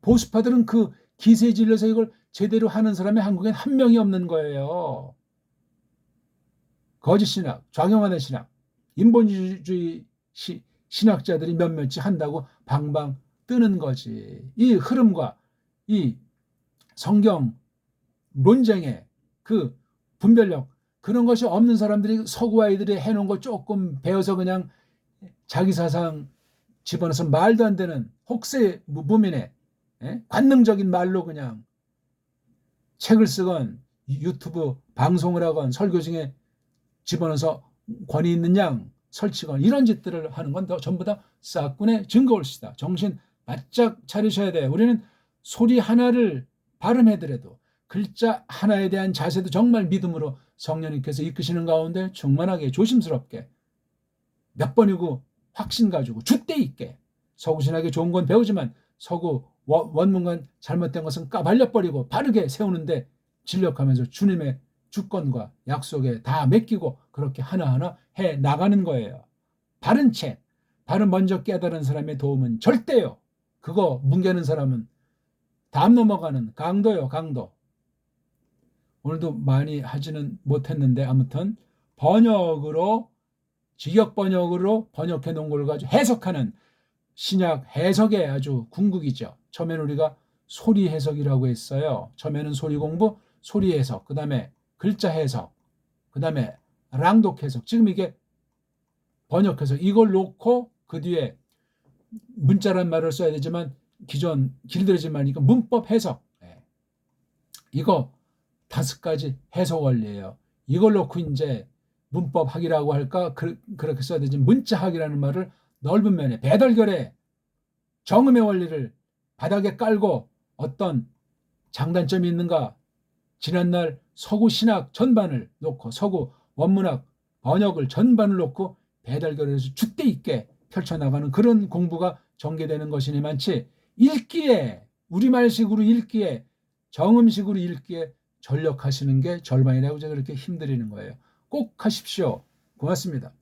보수파들은 그 기세에 질려서 이걸 제대로 하는 사람이 한국엔 한 명이 없는 거예요. 거짓 신학, 좌경화된 신학, 인본주의 신학자들이 몇몇이 한다고 방방 뜨는 거지. 이 흐름과 이 성경 논쟁의 그 분별력, 그런 것이 없는 사람들이 서구 아이들이 해놓은 거 조금 배워서 그냥 자기 사상 집어넣어서 말도 안 되는 혹세 무민의 관능적인 말로 그냥 책을 쓰건 유튜브 방송을 하건 설교 중에 집어넣어서 권위 있는 양 설치건 이런 짓들을 하는 건 전부 다 싹군의 증거올시다. 정신 바짝 차리셔야 돼요. 우리는 소리 하나를 발음해더라도 글자 하나에 대한 자세도 정말 믿음으로 성령님께서 이끄시는 가운데 충만하게 조심스럽게 몇 번이고 확신 가지고 줏대 있게 서구신학에 좋은 건 배우지만 서구 원문관 잘못된 것은 까발려버리고 바르게 세우는데 진력하면서 주님의 주권과 약속에 다 맡기고 그렇게 하나하나 해 나가는 거예요. 바른 책, 바른 먼저 깨달은 사람의 도움은 절대요. 그거 뭉개는 사람은 담 넘어가는 강도요, 강도. 오늘도 많이 하지는 못했는데 아무튼 번역으로 직역 번역으로 번역해 놓은 걸 가지고 해석하는 신약 해석의 아주 궁극이죠. 처음에는 우리가 소리 해석이라고 했어요. 처음에는 소리 공부, 소리 해석, 그 다음에 글자 해석, 그 다음에 랑독 해석. 지금 이게 번역 해석. 이걸 놓고 그 뒤에 문자란 말을 써야 되지만 기존 길들여지만 이거 문법 해석. 이거 5가지 해석 원리예요. 이걸 놓고 이제 문법학이라고 할까 그렇게 써야 되지. 문자학이라는 말을 넓은 면에 배달결에 정음의 원리를 바닥에 깔고 어떤 장단점이 있는가, 지난날 서구 신학 전반을 놓고 서구 원문학 번역을 전반을 놓고 배달결에서 줏대 있게 펼쳐나가는 그런 공부가 전개되는 것이니 많지, 읽기에 우리말식으로 읽기에 정음식으로 읽기에 전력하시는 게 절반이라고 제가 그렇게 힘드리는 거예요. 꼭 하십시오. 고맙습니다.